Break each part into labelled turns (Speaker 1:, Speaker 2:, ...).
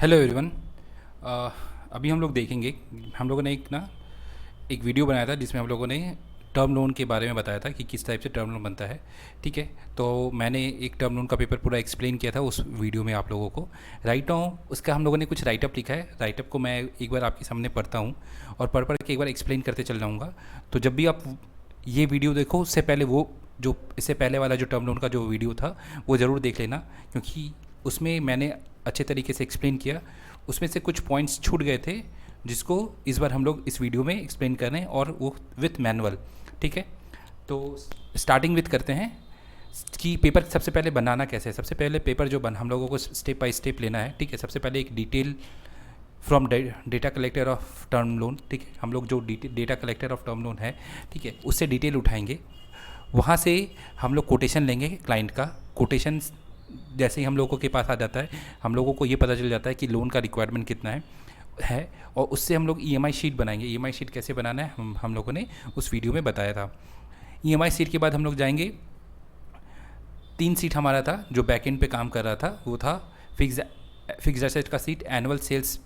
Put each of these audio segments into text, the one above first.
Speaker 1: Hello everyone. अभी हम लोग देखेंगे। हम लोगों ने एक वीडियो बनाया था जिसमें हम लोगों ने टर्म लोन के बारे में बताया था कि किस टाइप से टर्म लोन बनता है। ठीक है, तो मैंने एक टर्म लोन का पेपर पूरा एक्सप्लेन किया था उस वीडियो में आप लोगों को। राइट नाउ उसका हम लोगों ने कुछ राइटअप लिखा है। राइटअप को मैं एक बार आपके सामने पढ़ता हूँ और पढ़ के एक बार एक्सप्लेन करते चल जाऊँगा। तो जब भी आप ये वीडियो देखो उससे पहले वो जो इससे पहले वाला जो टर्म लोन का जो वीडियो था वो ज़रूर देख लेना, क्योंकि उसमें मैंने अच्छे तरीके से एक्सप्लेन किया। उसमें से कुछ पॉइंट्स छूट गए थे जिसको इस बार हम लोग इस वीडियो में एक्सप्लेन कर रहे हैं, और वो विथ मैनुअल। ठीक है, तो स्टार्टिंग विथ करते हैं कि पेपर सबसे पहले बनाना कैसे है। सबसे पहले पेपर जो हम लोगों को स्टेप बाय स्टेप लेना है। ठीक है, सबसे पहले एक detail from data collector of term loan. ठीक है, हम लोग जो data collector of term loan है, ठीक है, उससे डिटेल उठाएंगे। वहाँ से हम लोग कोटेशन लेंगे क्लाइंट का। कोटेशन जैसे ही हम लोगों के पास आ जाता है, हम लोगों को ये पता चल जाता है कि लोन का रिक्वायरमेंट कितना है, और उससे हम लोग ईएमआई शीट बनाएंगे। ईएमआई शीट कैसे बनाना है हम लोगों ने उस वीडियो में बताया था। ईएमआई शीट के बाद हम लोग जाएंगे, 3 सीट हमारा था जो बैकएंड पे काम कर रहा था। वो था फिक्स एसेट का सीट, एनुअल सेल्स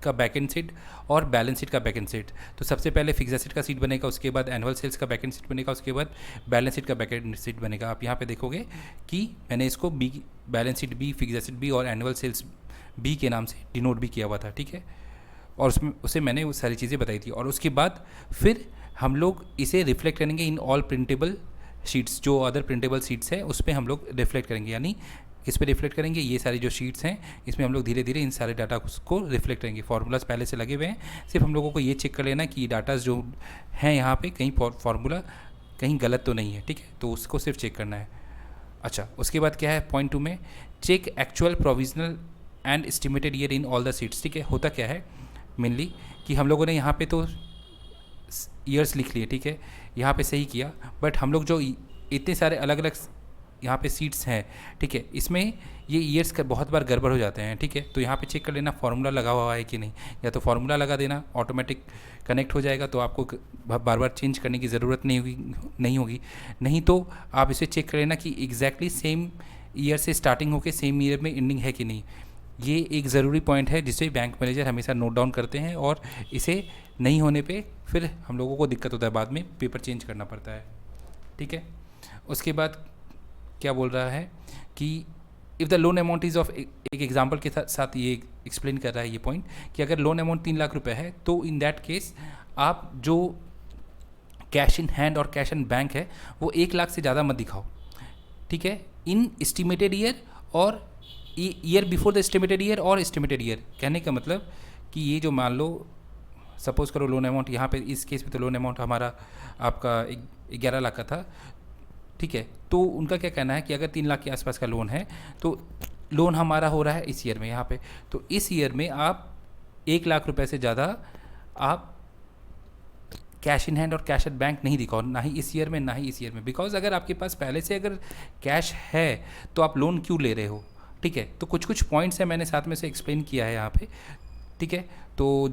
Speaker 1: का बैकएंड सीट और बैलेंस शीट का बैकएंड सीट। तो सबसे पहले फिक्स एसेट का सीट बनेगा, उसके बाद एनुअल सेल्स का बैकएंड सीट बनेगा, उसके बाद बैलेंस शीट का बैकएंड सीट बनेगा। आप यहाँ पे देखोगे कि मैंने इसको B, balance sheet B, fix asset B और एनुअल सेल्स बी के नाम से डिनोट भी किया हुआ था। ठीक है, और उसमें उसे मैंने वो सारी चीज़ें बताई थी। और उसके बाद फिर हम लोग इसे रिफ्लेक्ट करेंगे इन ऑल प्रिंटेबल शीट्स। जो अदर प्रिंटेबल शीट्स हैं उस पर हम लोग रिफ्लेक्ट करेंगे, यानी किस पे रिफ्लेक्ट करेंगे, ये सारी जो शीट्स हैं इसमें हम लोग धीरे धीरे इन सारे डाटा को रिफ्लेक्ट करेंगे। फार्मूलाज पहले से लगे हुए हैं, सिर्फ हम लोगों को ये चेक कर लेना कि डाटाज जो हैं यहाँ पे कहीं फार्मूला कहीं गलत तो नहीं है। ठीक है, तो उसको सिर्फ चेक करना है। अच्छा, उसके बाद क्या है पॉइंट 2 में, check actual provisional and estimated year in all the sheets. ठीक है, होता क्या है मेनली कि हम लोगों ने यहाँ पे तो ईयर्स लिख लिए। ठीक है, यहाँ पे सही किया, बट हम लोग जो इतने सारे अलग अलग यहाँ पे सीट्स हैं, ठीक है, इसमें ये ईयर्स का बहुत बार गड़बड़ हो जाते हैं। ठीक है, तो यहाँ पे चेक कर लेना फार्मूला लगा हुआ है कि नहीं, या तो फार्मूला लगा देना, ऑटोमेटिक कनेक्ट हो जाएगा, तो आपको बार बार चेंज करने की ज़रूरत नहीं होगी। नहीं तो आप इसे चेक कर लेना कि एग्जैक्टली सेम ईयर से स्टार्टिंग होकर सेम ईयर में एंडिंग है कि नहीं। ये एक ज़रूरी पॉइंट है जिसे बैंक मैनेजर हमेशा नोट डाउन करते हैं, और इसे नहीं होने पे फिर हम लोगों को दिक्कत होता है, बाद में पेपर चेंज करना पड़ता है। ठीक है, उसके बाद क्या बोल रहा है कि if the loan amount is of, एक एग्जांपल के साथ ये एक्सप्लेन कर रहा है ये पॉइंट कि अगर लोन अमाउंट 3 लाख रुपए है तो इन दैट केस आप जो कैश इन हैंड और कैश इन बैंक है वो 1 लाख से ज़्यादा मत दिखाओ। ठीक है, इन एस्टिमेटेड ईयर और year before the estimated year और एस्टिमेटेड ईयर। कहने का मतलब कि ये जो मान लो सपोज़ करो लोन अमाउंट यहाँ पे इस केस में तो लोन अमाउंट हमारा आपका 11 लाख का था। ठीक है, तो उनका क्या कहना है कि अगर 3 लाख के आसपास का लोन है तो लोन हमारा हो रहा है इस ईयर में यहाँ पे, तो इस ईयर में आप 1 लाख रुपए से ज़्यादा आप कैश इन हैंड और कैश एट बैंक नहीं दिखाओ, ना ही इस ईयर में ना ही इस ईयर में। बिकॉज अगर आपके पास पहले से अगर कैश है तो आप लोन क्यों ले रहे हो। ठीक है, तो कुछ कुछ पॉइंट्स हैं मैंने साथ में से एक्सप्लेन किया है यहाँ पे। ठीक है, तो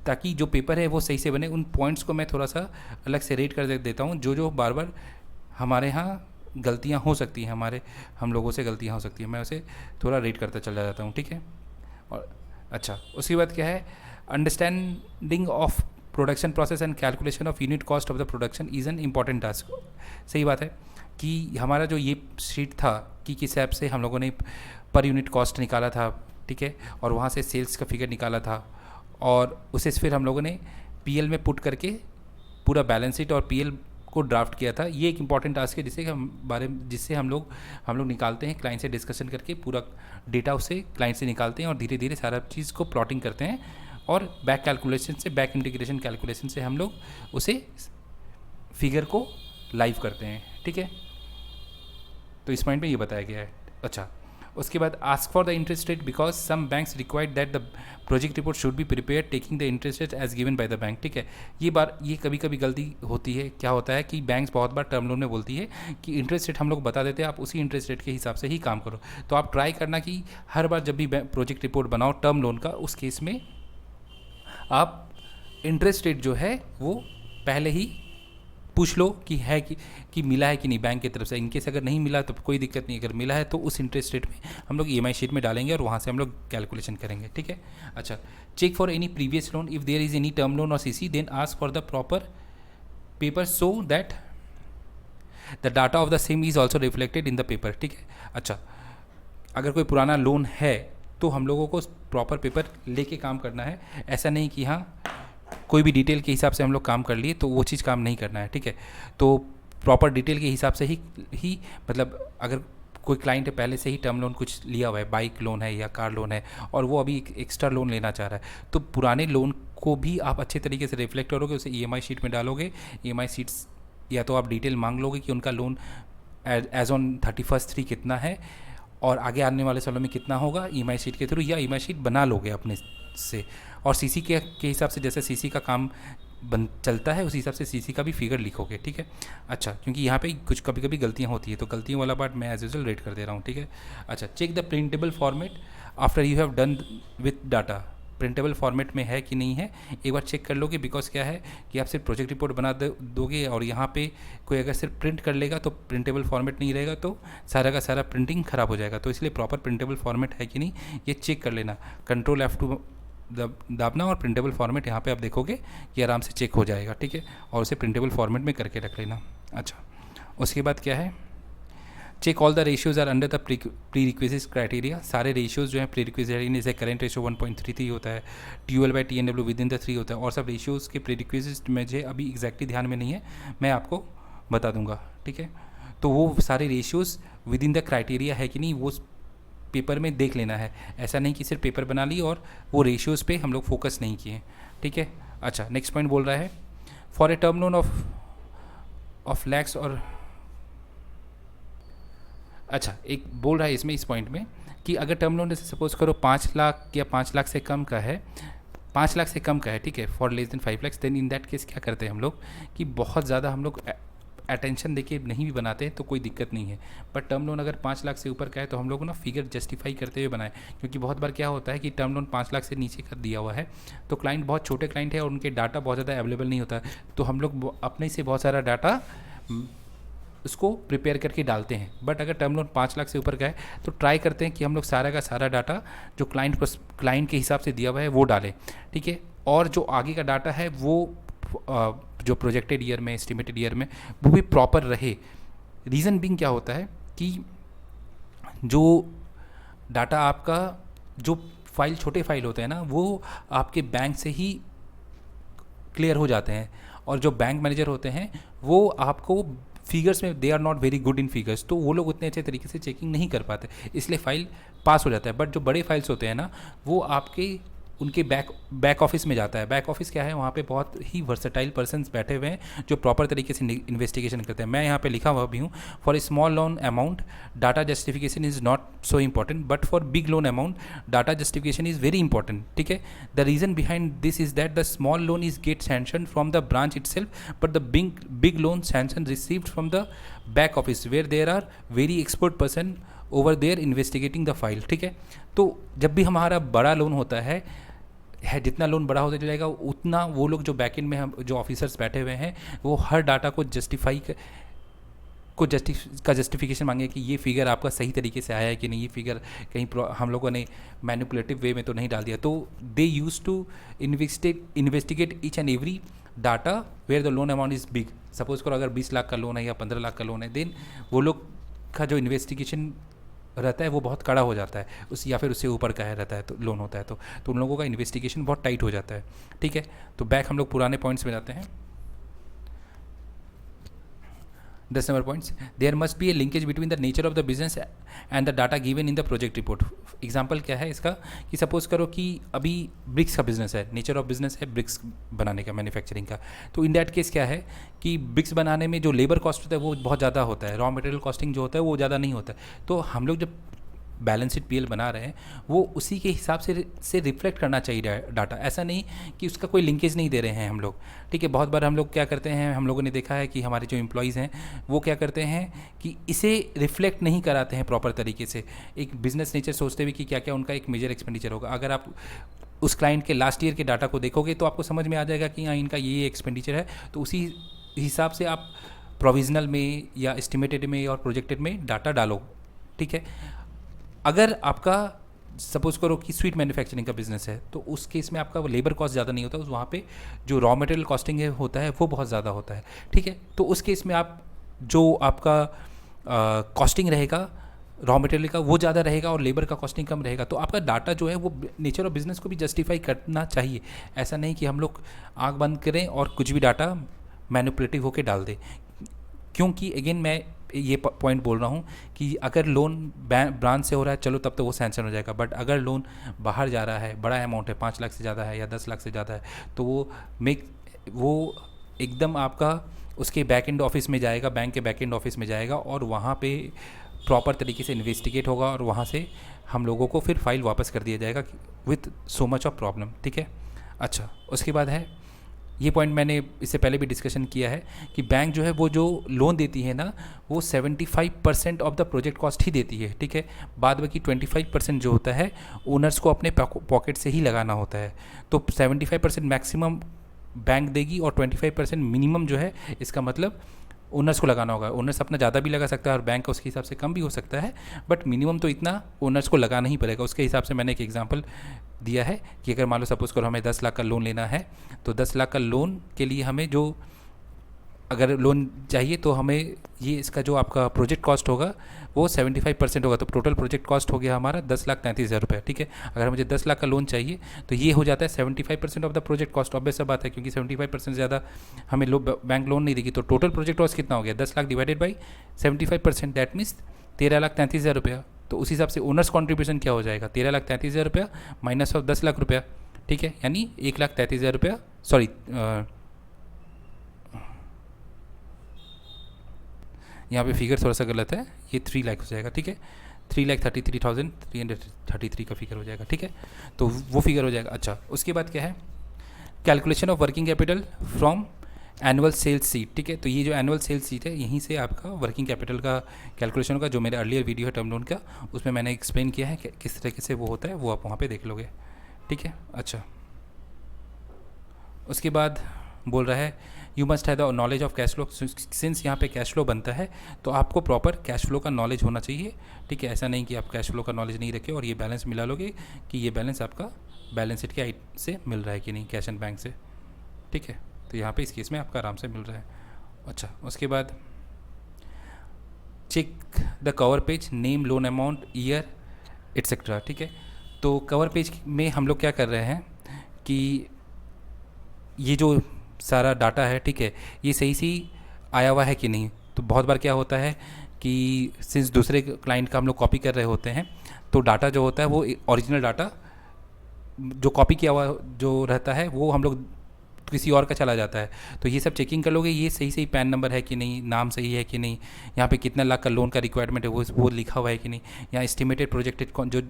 Speaker 1: ताकि जो पेपर है वो सही से बने, उन पॉइंट्स को मैं थोड़ा सा अलग से रेट कर देता हूँ, जो बार बार हमारे यहाँ गलतियाँ हो सकती हैं, हम लोगों से गलतियाँ हो सकती हैं, मैं उसे थोड़ा रेट करता चला जाता हूँ। ठीक है, और अच्छा उसके बाद क्या है, understanding of production process and calculation of unit cost of the production is an important task. सही बात है कि हमारा जो ये शीट था कि किस हिसाब से हम लोगों ने पर यूनिट कॉस्ट निकाला था। ठीक है, और वहाँ से सेल्स का फिगर निकाला था, और उसे फिर हम लोगों ने पीएल में पुट करके पूरा बैलेंस शीट और पीएल को ड्राफ्ट किया था। ये एक इंपॉर्टेंट टास्क है जिससे हम लोग निकालते हैं क्लाइंट से डिस्कशन करके, पूरा डेटा उसे क्लाइंट से निकालते हैं और धीरे धीरे सारा चीज़ को प्लॉटिंग करते हैं, और बैक कैलकुलेशन से, बैक इंटीग्रेशन कैलकुलेशन से हम लोग उसे फिगर को लाइव करते हैं। ठीक है, तो इस पॉइंट में ये बताया गया है। अच्छा, उसके बाद ask for the interest rate because some banks required that the project report should be prepare taking the interest rate as given by the bank. ठीक है, ये कभी कभी गलती होती है। क्या होता है कि बैंक्स बहुत बार टर्म लोन में बोलती है कि इंटरेस्ट रेट हम लोग बता देते हैं, आप उसी इंटरेस्ट रेट के हिसाब से ही काम करो। तो आप ट्राई करना कि हर बार जब भी प्रोजेक्ट रिपोर्ट बनाओ टर्म लोन का, उस केस में आप इंटरेस्ट रेट जो है वो पहले ही पूछ लो कि है कि मिला है कि नहीं बैंक की तरफ से। इनकेस अगर नहीं मिला तो कोई दिक्कत नहीं, अगर मिला है तो उस इंटरेस्ट रेट में हम लोग EMI शीट में डालेंगे और वहाँ से हम लोग कैलकुलेशन करेंगे, ठीक है। अच्छा, check for any previous loan, if there is any term loan और CC then ask for the proper paper so that the data of the same is also reflected in the paper, ठीक है। अच्छा, अगर कोई पुराना loan है तो हम लोगों को प्रॉपर पेपर लेके काम करना है। ऐसा नहीं कि हाँ कोई भी डिटेल के हिसाब से हम लोग काम कर लिए तो वो चीज़ काम नहीं करना है, ठीक है। तो प्रॉपर डिटेल के हिसाब से ही मतलब अगर कोई क्लाइंट पहले से ही टर्म लोन कुछ लिया हुआ है, बाइक लोन है या कार लोन है, और वो अभी एक्स्ट्रा लोन लेना चाह रहा है, तो पुराने लोन को भी आप अच्छे तरीके से रिफ्लेक्ट करोगे, उसे EMI शीट में डालोगे। EMI शीट्स या तो आप डिटेल मांग लोगे कि उनका लोन एज ऑन 31/3 कितना है और आगे आने वाले सालों में कितना होगा EMI शीट के थ्रू, या EMI शीट बना लोगे अपने से। और CC के हिसाब से जैसे CC का काम चलता है उसी हिसाब से CC का भी फिगर लिखोगे, ठीक है। अच्छा, क्योंकि यहाँ पे कुछ कभी कभी गलतियाँ होती है तो गलतियों वाला पार्ट मैं एज यूजुअल रेट कर दे रहा हूँ, ठीक है। अच्छा, check the printable format after you have done with data. Printable format में है कि नहीं है एक बार चेक कर लोगे, बिकॉज क्या है कि आप सिर्फ प्रोजेक्ट रिपोर्ट बना दोगे और यहाँ पे कोई अगर सिर्फ प्रिंट कर लेगा तो प्रिंटेबल फॉर्मेट नहीं रहेगा तो सारा का सारा प्रिंटिंग ख़राब हो जाएगा। तो इसलिए प्रॉपर प्रिंटेबल फॉर्मेट है कि नहीं ये चेक कर लेना। कंट्रोल F2 दाबना और प्रिंटेबल फॉर्मेट यहाँ पे आप देखोगे कि आराम से चेक हो जाएगा, ठीक है। और उसे प्रिंटेबल फॉर्मेट में करके रख लेना। अच्छा, उसके बाद क्या है, check all the ratios are under the prerequisite criteria. सारे रेशियोज़ जो है प्री रिक्विजिट, जैसे करेंट रेशियो 1.33 होता है, TUL/TNW विद इन द 3 होता है, और सब रेशियोज़ के प्री रिक्विजिट मुझे अभी एग्जैक्टली ध्यान में नहीं है, मैं आपको बता दूंगा, ठीक है। तो वो सारे ratios with in the criteria है कि नहीं वो पेपर में देख लेना है। ऐसा नहीं कि सिर्फ पेपर बना ली और वो रेशियोज़ पे हम लोग फोकस नहीं किए, ठीक है। अच्छा, नेक्स्ट पॉइंट बोल रहा है for a term loan of lakhs और अच्छा, एक बोल रहा है इसमें इस पॉइंट में कि अगर टर्म लोन जैसे सपोज करो 5 लाख या 5 लाख से कम का है, 5 लाख से कम का है, ठीक है, for less than 5 lakh, then in that case क्या करते हैं हम लोग कि बहुत ज़्यादा हम लोग अटेंशन देके नहीं भी बनाते हैं तो कोई दिक्कत नहीं है। बट टर्म लोन अगर 5 लाख से ऊपर का है तो हम लोग ना फिगर जस्टिफाई करते हुए बनाएं, क्योंकि बहुत बार क्या होता है कि टर्म लोन 5 लाख से नीचे कर दिया हुआ है तो क्लाइंट बहुत छोटे क्लाइंट है और उनके डाटा बहुत ज़्यादा अवेलेबल नहीं होता, तो हम लोग अपने से बहुत सारा डाटा उसको प्रिपेयर करके डालते हैं। बट अगर टर्म लोन 5 लाख से ऊपर का है तो ट्राई करते हैं कि हम लोग सारा का सारा डाटा जो क्लाइंट के हिसाब से दिया हुआ है वो डालें, ठीक है। और जो आगे का डाटा है वो जो प्रोजेक्टेड ईयर में, एस्टिमेटेड ईयर में, वो भी प्रॉपर रहे। रीज़न बिंग क्या होता है कि जो डाटा आपका, जो फाइल छोटे फाइल होते हैं ना, वो आपके बैंक से ही क्लियर हो जाते हैं, और जो बैंक मैनेजर होते हैं वो आपको फिगर्स में they are not very good in figures, तो वो लोग उतने अच्छे तरीके से चेकिंग नहीं कर पाते, इसलिए फाइल पास हो जाता है। बट जो बड़े फाइल्स होते हैं ना वो आपके उनके बैक ऑफिस में जाता है। बैक ऑफिस क्या है, वहाँ पे बहुत ही वर्सेटाइल पर्सन्स बैठे हुए हैं जो प्रॉपर तरीके से इन्वेस्टिगेशन करते हैं। मैं यहाँ पे लिखा हुआ भी हूँ, for a small loan amount data justification is not so important, but for big loan amount data justification is very important, ठीक है। The reason behind this is that the small loan is get sanction from the branch itself, but the big loan sanction received from the back office where there are very expert person over there investigating the file, ठीक है। तो जब भी हमारा बड़ा loan होता है, जितना लोन बड़ा होता जाएगा उतना वो लोग जो बैकएंड में हम जो ऑफिसर्स बैठे हुए हैं वो हर डाटा को जस्टिफिकेशन मांगे कि ये फिगर आपका सही तरीके से आया है कि नहीं, ये फिगर कहीं हम लोगों ने मैनिपुलेटिव वे में तो नहीं डाल दिया। तो they use to investigate each and every data where the loan amount is big. Suppose करो अगर 20 लाख का लोन है या 15 लाख का लोन है, देन वो लोग का जो इन्वेस्टिगेशन रहता है वो बहुत कड़ा हो जाता है, या फिर उससे ऊपर का है रहता है तो लोन होता है तो उन लोगों का इन्वेस्टिगेशन बहुत टाइट हो जाता है, ठीक है। तो बैक हम लोग पुराने पॉइंट्स में जाते हैं। 10 number points, there must be a linkage between the nature of the business and the data given in the project report. Example क्या है इसका कि सपोज करो कि अभी ब्रिक्स का बिजनेस है, नेचर ऑफ बिजनेस है ब्रिक्स बनाने का, मैन्युफैक्चरिंग का, तो इन दैट केस क्या है कि ब्रिक्स बनाने में जो लेबर कॉस्ट होता है वो बहुत ज़्यादा होता है, रॉ मटेरियल कॉस्टिंग जो होता है वो ज़्यादा नहीं होता है। तो हम लोग जब बैलेंस शीट PL बना रहे हैं वो उसी के हिसाब से रिफ्लेक्ट करना चाहिए डाटा, ऐसा नहीं कि उसका कोई लिंकेज नहीं दे रहे हैं हम लोग, ठीक है। बहुत बार हम लोग क्या करते हैं, हम लोगों ने देखा है कि हमारे जो एम्प्लॉयज़ हैं वो क्या करते हैं कि इसे रिफ्लेक्ट नहीं कराते हैं प्रॉपर तरीके से। एक बिजनेस नेचर सोचते हुए कि क्या क्या उनका एक मेजर एक्सपेंडिचर होगा। अगर आप उस क्लाइंट के लास्ट ईयर के डाटा को देखोगे तो आपको समझ में आ जाएगा कि हाँ इनका ये एक्सपेंडिचर है, तो उसी हिसाब से आप प्रोविजनल में या एस्टिमेटेड में और प्रोजेक्टेड में डाटा डालो, ठीक है। अगर आपका सपोज करो कि स्वीट मैन्युफैक्चरिंग का बिजनेस है, तो उस केस में आपका लेबर कॉस्ट ज़्यादा नहीं होता, उस वहाँ पे जो रॉ मटेरियल कॉस्टिंग है होता है वो बहुत ज़्यादा होता है, ठीक है। तो उस केस में आप जो आपका कॉस्टिंग रहेगा रॉ मटेरियल का वो ज़्यादा रहेगा और लेबर का कॉस्टिंग कम रहेगा, तो आपका डाटा जो है वो नेचर ऑफ बिजनेस को भी जस्टिफाई करना चाहिए। ऐसा नहीं कि हम लोग आँख बंद करें और कुछ भी डाटा मैनिपुलेटिव होकर डाल दें, क्योंकि अगेन मैं ये पॉइंट बोल रहा हूँ कि अगर लोन ब्रांच से हो रहा है चलो तब तो वो सैंक्शन हो जाएगा, बट अगर लोन बाहर जा रहा है, बड़ा अमाउंट है, 5 लाख से ज़्यादा है या 10 लाख से ज़्यादा है, तो वो एकदम आपका उसके बैक एंड ऑफिस में जाएगा, बैंक के बैक एंड ऑफिस में जाएगा और वहाँ पे प्रॉपर तरीके से इन्वेस्टिगेट होगा और वहाँ से हम लोगों को फिर फाइल वापस कर दिया जाएगा with so much of problem, ठीक है। अच्छा, उसके बाद है ये पॉइंट मैंने इससे पहले भी डिस्कशन किया है कि बैंक जो है वो जो लोन देती है ना, वो 75% ऑफ द प्रोजेक्ट कॉस्ट ही देती है, ठीक है। बाद बाकी 25% जो होता है ओनर्स को अपने पॉकेट से ही लगाना होता है। तो 75% मैक्सिमम बैंक देगी और 25% मिनिमम जो है, इसका मतलब ओनर्स को लगाना होगा। ओनर्स अपना ज़्यादा भी लगा सकता है और बैंक का उसके हिसाब से कम भी हो सकता है, बट मिनिमम तो इतना ओनर्स को लगाना ही पड़ेगा। उसके हिसाब से मैंने एक एग्जांपल दिया है कि अगर मान लो सपोज़ करो हमें 10 लाख का लोन लेना है, तो 10 लाख का लोन के लिए हमें जो अगर लोन चाहिए तो हमें ये इसका जो आपका प्रोजेक्ट कॉस्ट होगा वो 75% होगा, तो टोटल प्रोजेक्ट कॉस्ट हो गया हमारा 10,33,000 रुपये, ठीक है। अगर मुझे 10 लाख का लोन चाहिए तो ये हो जाता है 75% of the project cost. Obvious सा बात है, क्योंकि 75% ज़्यादा हमें बैंक लोन नहीं देगी, तो टोटल प्रोजेक्ट कॉस्ट कितना हो गया 10 lakh divided by 75%, that means 13,33,000 रुपया। तो उस हिसाब से ओनर्स कॉन्ट्रीब्यूशन क्या हो जाएगा 13,33,000 रुपया माइनस ऑफ 10 लाख रुपया, ठीक है, यानी 1,33,000 रुपया, सॉरी यहाँ पे फिगर थोड़ा सा गलत है, ये 3 लाख हो जाएगा, ठीक है, 3,33,333 का फिगर हो जाएगा, ठीक है, तो वो फिगर हो जाएगा। अच्छा, उसके बाद क्या है, calculation of working capital from annual sales sheet, ठीक है। तो ये जो एनुअल सेल्स शीट है यहीं से आपका वर्किंग कैपिटल का कैलकुलेशन होगा, जो मेरे अर्लियर वीडियो है टर्म लोन का, उसमें मैंने एक्सप्लेन किया है कि किस तरीके से वो होता है, वो आप वहाँ पर देख लोगे, ठीक है। अच्छा, उसके बाद बोल रहा है you must have the knowledge of cash flow. Since यहाँ पे कैश फ्लो बनता है तो आपको प्रॉपर कैश फ्लो का नॉलेज होना चाहिए, ठीक है। ऐसा नहीं कि आप कैश फ्लो का नॉलेज नहीं रखे और ये बैलेंस मिला लोगे कि ये बैलेंस आपका बैलेंस शीट के से मिल रहा है कि नहीं, कैश एंड बैंक से, ठीक है। तो यहाँ पे इस केस में आपका आराम से मिल रहा है। अच्छा, उसके बाद check the cover page, name, loan amount, year etcetera, ठीक है। तो कवर पेज में हम लोग क्या कर रहे हैं कि ये जो सारा डाटा है, ठीक है, ये सही सही आया हुआ है कि नहीं। तो बहुत बार क्या होता है कि सिंस दूसरे क्लाइंट का हम लोग कॉपी कर रहे होते हैं, तो डाटा जो होता है वो ओरिजिनल डाटा जो कॉपी किया हुआ जो रहता है वो हम लोग किसी और का चला जाता है। तो ये सब चेकिंग कर लोगे, ये सही सही पैन नंबर है कि नहीं, नाम सही है कि नहीं, यहाँ पे कितना लाख का लोन का रिक्वायरमेंट है वो लिखा हुआ है कि नहीं, यहाँ एस्टिमेटेड प्रोजेक्टेड जो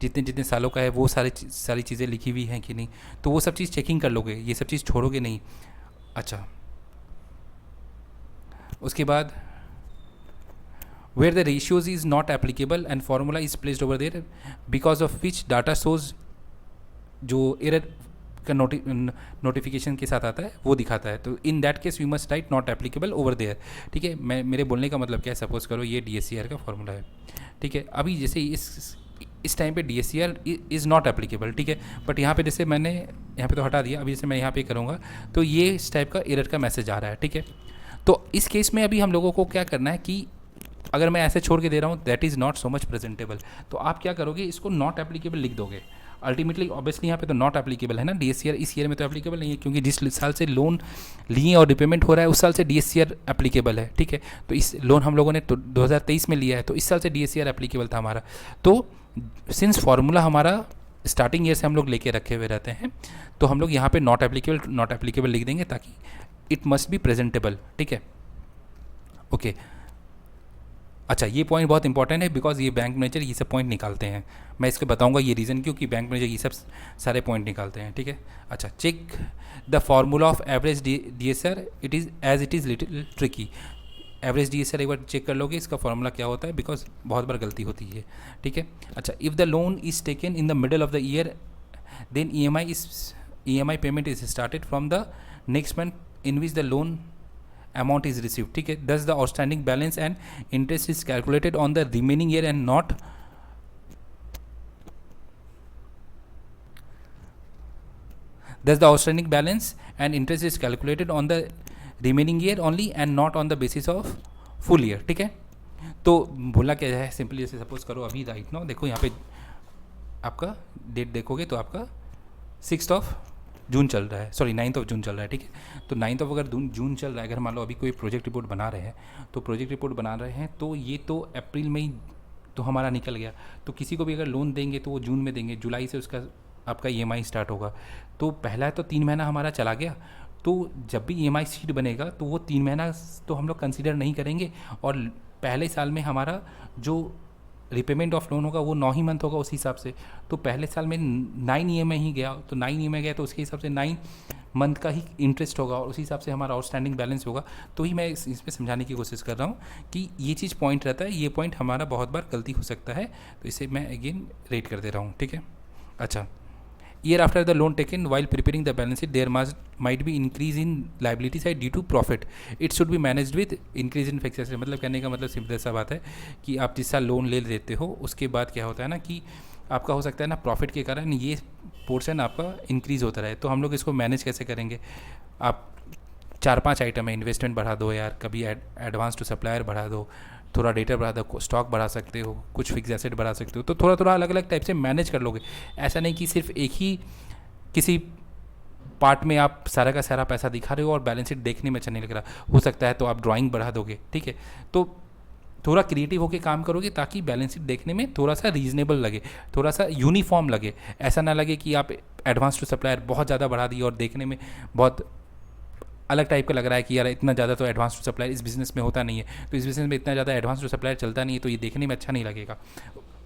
Speaker 1: जितने जितने सालों का है वो सारी चीज़ें लिखी हुई हैं कि नहीं, तो वो सब चीज़ चेकिंग कर लोगे, ये सब चीज़ छोड़ोगे नहीं। अच्छा, उसके बाद where the ratios is not applicable and formula is placed over there because of which data shows जो एरर का नोटिफिकेशन के साथ आता है वो दिखाता है। तो in that case we must write not applicable over there, ठीक है। मेरे बोलने का मतलब क्या है, सपोज करो ये DSCR का फॉर्मूला है, ठीक है। अभी जैसे इस टाइम पे DSCR इज़ नॉट एप्लीकेबल, ठीक है, बट यहाँ पे जैसे मैंने यहाँ पे तो हटा दिया, अभी जैसे मैं यहाँ पे करूँगा तो ये इस टाइप का एरर का मैसेज आ रहा है, ठीक है। तो इस केस में अभी हम लोगों को क्या करना है कि अगर मैं ऐसे छोड़ के दे रहा हूँ that is not so much presentable, तो आप क्या करोगे, इसको नॉट एप्लीकेबल लिख दोगे। अल्टीमेटली ऑब्वियसली यहाँ पे तो नॉट एप्लीकेबल है ना, DSCR इस ईयर में तो एप्लीकेबल नहीं है, क्योंकि जिस साल से लोन लिए और रिपेमेंट हो रहा है उस साल से DSCR एप्लीकेबल है, ठीक है। तो इस लोन हम लोगों ने तो 2023 में लिया है, तो इस साल से DSCR एप्लीकेबल था हमारा। तो सिंस फार्मूला हमारा स्टार्टिंग ईयर से हम लोग लेके रखे हुए रहते हैं, तो हम लोग यहाँ पे नॉट एप्लीकेबल लिख देंगे ताकि इट मस्ट बी प्रेजेंटेबल, ठीक है, ओके। अच्छा, ये पॉइंट बहुत इंपॉर्टेंट है बिकॉज ये बैंक मैनेजर ये सब पॉइंट निकालते हैं, मैं इसको बताऊंगा ये रीज़न क्योंकि बैंक मैनेजर ये सब सारे पॉइंट निकालते हैं, ठीक है। अच्छा, check the formula of average DSR, it is as it is little tricky. Average DSR एक बार चेक कर लोगे इसका फार्मूला क्या होता है, बिकॉज बहुत बार गलती होती है, ठीक है। अच्छा, if the loan is taken in the middle of the year then EMI payment is started from the next month in which the loan amount is receive, ठीक है। Thus the outstanding balance and interest is calculated on the remaining year and not thus the outstanding balance and interest is calculated on the remaining year only and not on the basis of full year, ठीक है। तो बोला क्या है simply, जैसे suppose करो अभी right now देखो यहाँ पे आपका डेट देखोगे तो आपका 6 जून चल रहा है, सॉरी 9 जून चल रहा है, ठीक है। तो 9 अगर जून चल रहा है, अगर मान लो अभी कोई प्रोजेक्ट रिपोर्ट बना रहे हैं, तो प्रोजेक्ट रिपोर्ट बना रहे हैं तो ये तो अप्रैल में ही तो हमारा निकल गया। तो किसी को भी अगर लोन देंगे तो वो जून में देंगे, जुलाई से उसका आपका EMI स्टार्ट होगा। तो पहला तो 3 महीना हमारा चला गया। तो जब भी EMI शीट बनेगा तो वो 3 महीना तो हम लोग कंसिडर नहीं करेंगे, और पहले साल में हमारा जो रिपेमेंट ऑफ लोन होगा वो 9 ही मंथ होगा उस हिसाब से। तो पहले साल में 9 EMI ही गया, तो 9 EMI गया तो उसके हिसाब से 9 मंथ का ही इंटरेस्ट होगा और उसी हिसाब से हमारा आउटस्टैंडिंग बैलेंस होगा। तो ही मैं इसमें समझाने की कोशिश कर रहा हूँ कि ये चीज़ पॉइंट रहता है, ये पॉइंट हमारा बहुत बार गलती हो सकता है, तो इसे मैं अगेन रेट कर दे रहा हूँ, ठीक है। अच्छा, year after the loan taken while preparing the balance sheet there might be increase in liability side due to profit, it should be managed with increase in fixed asset। मतलब कहने का मतलब सिंपल सा बात है कि आप जिस साल लोन ले लेते हो उसके बाद क्या होता है ना कि आपका हो सकता है ना प्रॉफिट के कारण ये पोर्शन आपका इंक्रीज़ होता रहे। तो हम लोग इसको मैनेज कैसे करेंगे, आप 4-5 आइटम है, इन्वेस्टमेंट बढ़ा दो यार, कभी एडवांस टू सप्लायर बढ़ा दो, थोड़ा डेटा बढ़ा दो, स्टॉक बढ़ा सकते हो, कुछ फिक्स एसेट बढ़ा सकते हो। तो थोड़ा थोड़ा अलग अलग टाइप से मैनेज कर लोगे। ऐसा नहीं कि सिर्फ एक ही किसी पार्ट में आप सारा का सारा पैसा दिखा रहे हो और बैलेंस शीट देखने में अच्छा नहीं लग रहा। हो सकता है तो आप ड्राइंग बढ़ा दोगे, ठीक है। तो थोड़ा क्रिएटिव होकर काम करोगे ताकि बैलेंस शीट देखने में थोड़ा सा रीजनेबल लगे, थोड़ा सा यूनिफॉर्म लगे। ऐसा ना लगे कि आप एडवांस टू सप्लायर बहुत ज़्यादा बढ़ा दिए और देखने में बहुत अलग टाइप का लग रहा है कि यार इतना ज़्यादा तो एडवांस टू सप्लायर इस बिज़नेस में होता नहीं है, तो इस बिज़नेस में इतना ज़्यादा एडवांस टू सप्लायर चलता नहीं है, तो ये देखने में अच्छा नहीं लगेगा।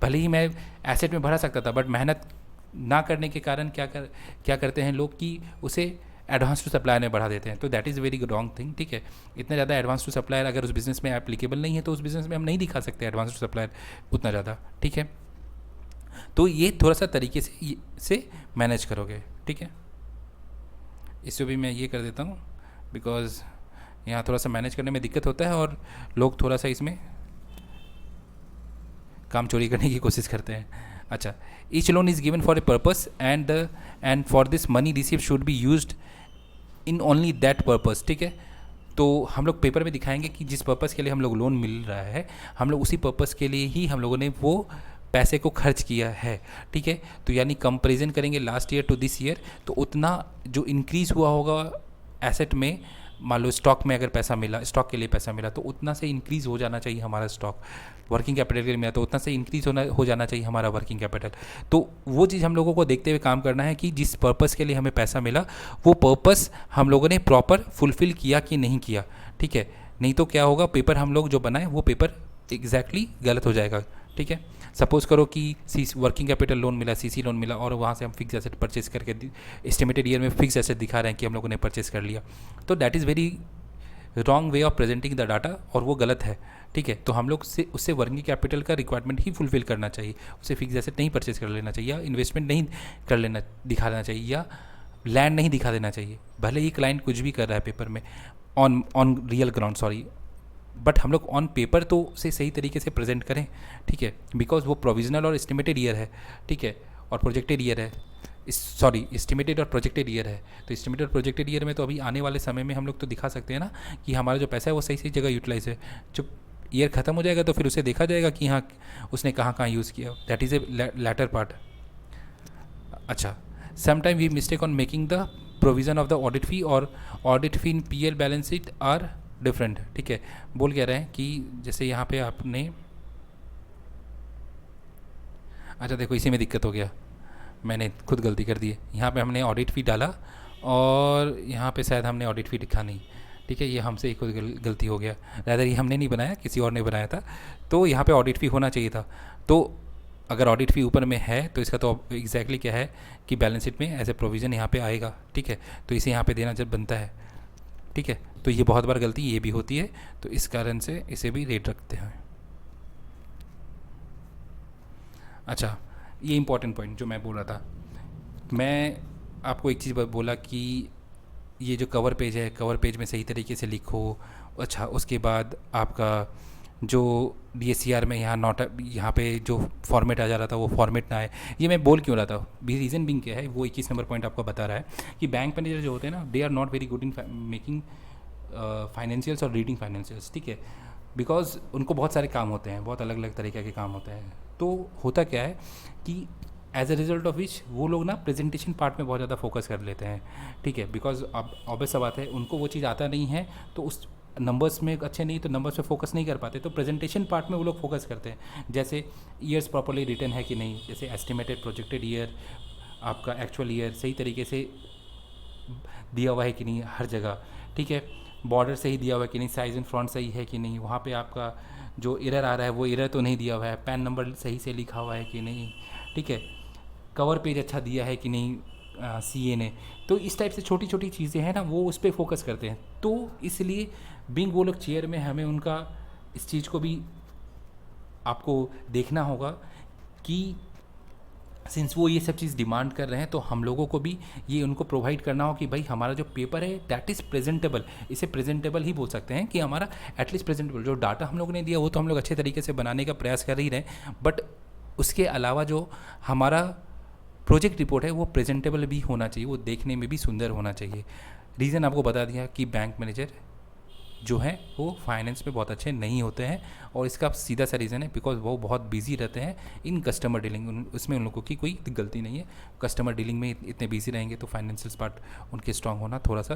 Speaker 1: भले ही मैं एसेट में भरा सकता था, बट मेहनत ना करने के कारण क्या करते हैं लोग कि उसे एडवांस टू सप्लायर में बढ़ा देते हैं। तो that is very wrong thing, ठीक है। इतना ज़्यादा एडवांस टू सप्लायर अगर उस बिज़नेस में एप्लीकेबल नहीं है तो उस बिज़नेस में हम नहीं दिखा सकते एडवांस टू सप्लायर उतना ज़्यादा, ठीक है। तो ये थोड़ा सा तरीके से मैनेज करोगे, ठीक है। इससे भी मैं ये कर देता हूँ बिकॉज यहाँ थोड़ा सा मैनेज करने में दिक्कत होता है और लोग थोड़ा सा इसमें काम चोरी करने की कोशिश करते हैं। अच्छा, each loan is given for a purpose and for this money receive should be used in only that purpose, ठीक है। तो हम लोग पेपर में दिखाएंगे कि जिस पर्पस के लिए हम लोग लोन मिल रहा है, हम लोग उसी पर्पस के लिए ही हम लोगों ने वो पैसे को खर्च किया है, ठीक है। तो यानी कंपैरिजन करेंगे last year to this year, तो उतना जो इंक्रीज़ हुआ होगा एसेट में, मान लो स्टॉक में अगर पैसा मिला, स्टॉक के लिए पैसा मिला तो उतना से इंक्रीज़ हो जाना चाहिए हमारा स्टॉक। वर्किंग कैपिटल के लिए मिला तो उतना से इंक्रीज़ हो जाना चाहिए हमारा वर्किंग कैपिटल। तो वो चीज़ हम लोगों को देखते हुए काम करना है कि जिस पर्पस के लिए हमें पैसा मिला वो पर्पस हम लोगों ने प्रॉपर फुलफ़िल किया कि नहीं किया, ठीक है। नहीं तो क्या होगा, पेपर हम लोग जो बनाए वो पेपर एग्जैक्टली गलत हो जाएगा, ठीक है। सपोज करो कि वर्किंग कैपिटल लोन मिला, CC लोन मिला और वहाँ से हम फिक्स एसेट परचेज करके एस्टिमेटेड ईयर में फिक्स एसेट दिखा रहे हैं कि हम लोगों ने परचेज कर लिया, तो that is very wrong way of presenting the data और वो गलत है, ठीक है। तो हम लोग से उससे वर्किंग कैपिटल का रिक्वायरमेंट ही फुलफिल करना चाहिए, उससे फिक्स एसेट नहीं परचेज कर लेना चाहिए, या इन्वेस्टमेंट नहीं दिखा देना चाहिए, या लैंड नहीं दिखा देना चाहिए। भले ही क्लाइंट कुछ भी कर रहा है पेपर में on real ground, sorry, but हम लोग ऑन पेपर तो उसे सही तरीके से प्रेजेंट करें, ठीक है। बिकॉज वो प्रोविजनल और एस्टिमेटेड ईयर है, ठीक है, और प्रोजेक्टेड ईयर है, सॉरी एस्टिमेटेड और प्रोजेक्टेड ईयर है। तो एस्टिमेटेड और प्रोजेक्टेड ईयर में तो अभी आने वाले समय में हम लोग तो दिखा सकते हैं ना कि हमारा जो पैसा है वो सही सही जगह यूटिलाइज है। जब ईयर ख़त्म हो जाएगा तो फिर उसे देखा जाएगा कि हाँ उसने कहाँ कहाँ यूज़ किया, that is a latter part. अच्छा, sometime we mistake on making the provision of the audit fee और audit fee in PL balance sheet are different, ठीक है। बोल कह रहे हैं कि जैसे यहाँ पे आपने, अच्छा देखो इसी में दिक्कत हो गया, मैंने खुद गलती कर दी है। यहाँ पे हमने ऑडिट फी डाला और यहाँ पे शायद हमने ऑडिट फी लिखा नहीं, ठीक है। ये हमसे ही खुद गलती हो गया, रैदर ये हमने नहीं बनाया, किसी और ने बनाया था। तो यहाँ पे ऑडिट फी होना चाहिए था। तो अगर ऑडिट फी ऊपर में है तो इसका तो एग्जैक्टली क्या है कि बैलेंस शीट में एज ए प्रोविज़न यहाँ पे आएगा, ठीक है। तो इसे यहाँ पे देना जब बनता है, ठीक है। तो ये बहुत बार गलती ये भी होती है, तो इस कारण से इसे भी रेट रखते हैं। अच्छा, ये इंपॉर्टेंट पॉइंट जो मैं बोल रहा था, मैं आपको एक चीज़ बोला कि ये जो कवर पेज है, कवर पेज में सही तरीके से लिखो। अच्छा, उसके बाद आपका जो DSCR में यहाँ पे जो फॉर्मेट आ जा रहा था वो फॉर्मेट ना आए। ये मैं बोल क्यों रहा था, रीज़न बिंग क्या है, वो 21 नंबर पॉइंट आपको बता रहा है कि बैंक मैनेजर जो होते हैं ना, they are not very good in making financials और रीडिंग फाइनेंशियल्स, ठीक है। बिकॉज उनको बहुत सारे काम होते हैं, बहुत अलग अलग तरीके के काम होते हैं। तो होता क्या है कि as a result of which वो लोग ना प्रेजेंटेशन पार्ट में बहुत ज़्यादा फोकस कर लेते हैं, ठीक है। बिकॉज अब ऑब्वियस सा बात है, उनको वो चीज़ आता नहीं है, तो उस नंबर्स में अच्छे नहीं, तो नंबर्स पे फोकस नहीं कर पाते, तो प्रेजेंटेशन पार्ट में वो लोग फोकस करते हैं। जैसे ईयर्स प्रॉपर्ली रिटर्न है कि नहीं, जैसे एस्टिमेटेड प्रोजेक्टेड ईयर, आपका एक्चुअल ईयर सही तरीके से दिया हुआ है कि नहीं हर जगह, ठीक है। बॉर्डर सही दिया हुआ है कि नहीं, साइज एंड फ्रंट सही है कि नहीं, वहाँ पे आपका जो एरर आ रहा है वो एरर तो नहीं दिया हुआ है, पैन नंबर सही से लिखा हुआ है कि नहीं, ठीक है। कवर पेज अच्छा दिया है कि नहीं CA ने। तो इस टाइप से छोटी छोटी चीज़ें हैं ना, वो उस पर फोकस करते हैं। तो इसलिए बिंग वो लोग चेयर में, हमें उनका इस चीज़ को भी आपको देखना होगा कि सिंस वो ये सब चीज़ डिमांड कर रहे हैं, तो हम लोगों को भी ये उनको प्रोवाइड करना हो कि भाई हमारा जो पेपर है दैट इज़ प्रेजेंटेबल। इसे प्रेजेंटेबल ही बोल सकते हैं कि हमारा एटलीस्ट प्रेजेंटेबल, जो डाटा हम लोगों ने दिया वो तो हम लोग अच्छे तरीके से बनाने का प्रयास कर ही रहे हैं, बट उसके अलावा जो हमारा प्रोजेक्ट रिपोर्ट है वो प्रेजेंटेबल भी होना चाहिए, वो देखने में भी सुंदर होना चाहिए। रीज़न आपको बता दिया कि बैंक मैनेजर जो हैं वो फाइनेंस में बहुत अच्छे नहीं होते हैं, और इसका सीधा सा रीज़न है बिकॉज वो बहुत बिजी रहते हैं इन कस्टमर डीलिंग। उसमें उन लोगों की कोई गलती नहीं है, कस्टमर डीलिंग में इतने बिजी रहेंगे तो फाइनेंशियल पार्ट उनके स्ट्रांग होना थोड़ा सा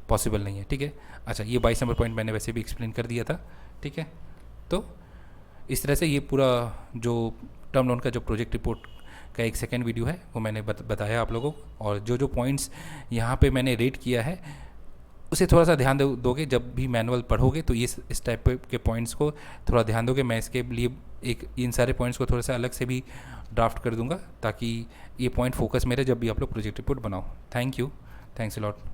Speaker 1: पॉसिबल नहीं है, ठीक है। अच्छा, ये 22 नंबर पॉइंट मैंने वैसे भी एक्सप्लेन कर दिया था, ठीक है। तो इस तरह से ये पूरा जो टर्म लोन का जो प्रोजेक्ट रिपोर्ट का एक सेकेंड वीडियो है वो मैंने बताया आप लोगों को, और जो जो पॉइंट्स यहाँ पे मैंने रेट किया है उसे थोड़ा सा ध्यान दोगे जब भी मैनुअल पढ़ोगे, तो ये इस टाइप के पॉइंट्स को थोड़ा ध्यान दोगे। मैं इसके लिए एक इन सारे पॉइंट्स को थोड़ा सा अलग से भी ड्राफ्ट कर दूंगा ताकि ये पॉइंट फोकस मेरे जब भी आप लोग प्रोजेक्ट रिपोर्ट बनाओ। Thank you, thanks a lot.